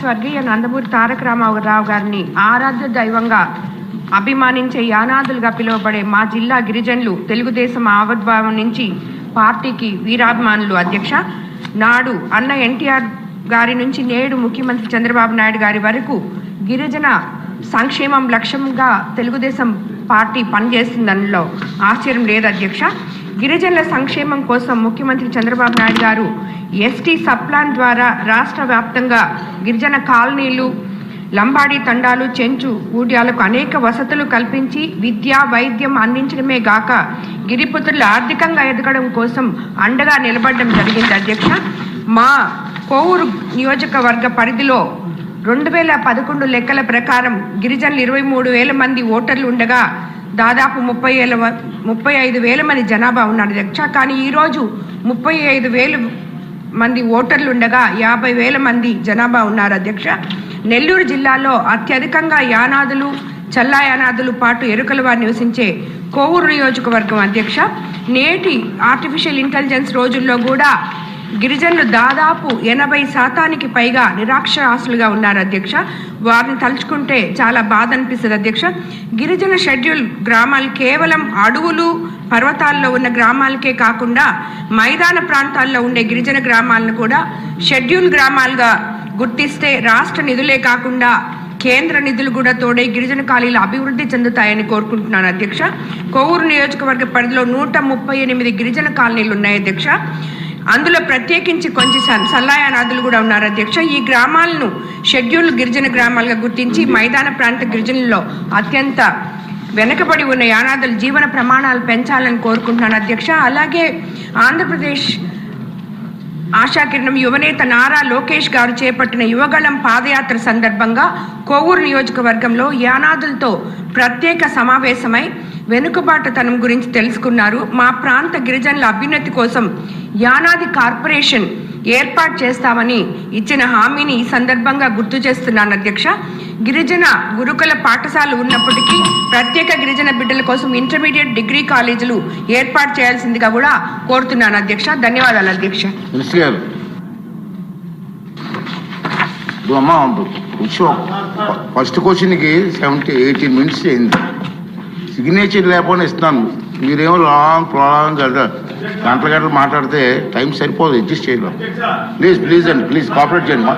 స్వర్గీయ నందమూరి తారక రామారావు గారిని ఆరాధ్య దైవంగా అభిమానించే యానాదులుగా పిలువబడే మా జిల్లా గిరిజనులు తెలుగుదేశం ఆవిర్భావం నుంచి పార్టీకి వీరాభిమానులు. అధ్యక్ష, నాడు అన్న ఎన్టీఆర్ గారి నుంచి నేడు ముఖ్యమంత్రి చంద్రబాబు నాయుడు గారి వరకు గిరిజన సంక్షేమం లక్ష్యంగా తెలుగుదేశం పార్టీ పనిచేస్తుందనలో ఆశ్చర్యం లేదు. అధ్యక్ష, గిరిజనుల సంక్షేమం కోసం ముఖ్యమంత్రి చంద్రబాబు నాయుడు గారు ఎస్టీ సబ్ ప్లాన్ ద్వారా రాష్ట్ర వ్యాప్తంగా గిరిజన కాలనీలు, లంబాడీ తండాలు, చెంచు ఊడ్యాలకు అనేక వసతులు కల్పించి విద్య, వైద్యం అందించడమే గాక గిరిపుత్రులు ఆర్థికంగా ఎదగడం కోసం అండగా నిలబడడం జరిగింది. అధ్యక్ష, మా కోవూరు నియోజకవర్గ పరిధిలో 2011 లెక్కల ప్రకారం గిరిజనులు 23,000 మంది ఓటర్లు ఉండగా దాదాపు 35,000 మంది జనాభా ఉన్నారు. అధ్యక్ష, కానీ ఈరోజు 35,000 మంది ఓటర్లు ఉండగా 50,000 మంది జనాభా ఉన్నారు. అధ్యక్ష, నెల్లూరు జిల్లాలో అత్యధికంగా యానాదులు, చల్లా యానాదులు పాటు ఎరుకల వారు నివసించే కోవూరు నియోజకవర్గం. అధ్యక్ష, నేటి ఆర్టిఫిషియల్ ఇంటెలిజెన్స్ రోజుల్లో కూడా గిరిజనులు దాదాపు 80% పైగా నిరాక్షరాస్యులుగా ఉన్నారు. అధ్యక్ష, వారిని తలుచుకుంటే చాలా బాధ అనిపిస్తుంది. అధ్యక్ష, గిరిజన షెడ్యూల్ గ్రామాలు కేవలం అడవులు, పర్వతాల్లో ఉన్న గ్రామాలకే కాకుండా మైదాన ప్రాంతాల్లో ఉండే గిరిజన గ్రామాలను కూడా షెడ్యూల్ గ్రామాలుగా గుర్తిస్తే రాష్ట్ర నిధులే కాకుండా కేంద్ర నిధులు కూడా తోడే గిరిజన కాలనీలు అభివృద్ధి చెందుతాయని కోరుకుంటున్నాను. అధ్యక్ష, కోవూరు నియోజకవర్గ పరిధిలో 138 గిరిజన కాలనీలు ఉన్నాయి. అధ్యక్ష, అందులో ప్రత్యేకించి కొంచెం సల్లాయానాదులు కూడా ఉన్నారు. అధ్యక్ష, ఈ గ్రామాలను షెడ్యూల్ గిరిజన గ్రామాలుగా గుర్తించి మైదాన ప్రాంత గిరిజనుల్లో అత్యంత వెనుకబడి ఉన్న యానాదుల జీవన ప్రమాణాలు పెంచాలని కోరుకుంటున్నాను. అధ్యక్ష, అలాగే ఆంధ్రప్రదేశ్ ఆశాకిరణం యువనేత నారా లోకేష్ గారు చేపట్టిన యువగళం పాదయాత్ర సందర్భంగా కోవూరు నియోజకవర్గంలో యానాదులతో ప్రత్యేక సమావేశమై వెనుకబాటుతనం గురించి తెలుసుకున్నారు. మా ప్రాంత గిరిజనుల అభ్యున్నతి కోసం యానాది కార్పొరేషన్ ఏర్పాటు చేస్తామని ఇచ్చిన హామీని ఈ సందర్భంగా గుర్తు చేస్తున్నాను. అధ్యక్ష, గిరిజన గురుకుల పాఠశాలలు ఉన్నప్పటికీ ప్రత్యేక గిరిజన బిడ్డల కోసం ఇంటర్మీడియట్, డిగ్రీ కాలేజీలు ఏర్పాటు చేయాల్సిందిగా కూడా కోరుతున్నాను. అధ్యక్ష, ధన్యవాదాలు. అధ్యక్ష, ఫస్ట్ క్వశ్చన్కి 18 మినిట్స్ అయింది. సిగ్నేచర్ లేకపోయినా ఇస్తున్నాను. మీరేమో లాంగ్ గంటలు మాట్లాడితే టైం సరిపోదు, అడ్జస్ట్ చేయలేం. ప్లీజ్ అండి, ప్లీజ్ కోఆపరేట్ చేయండి.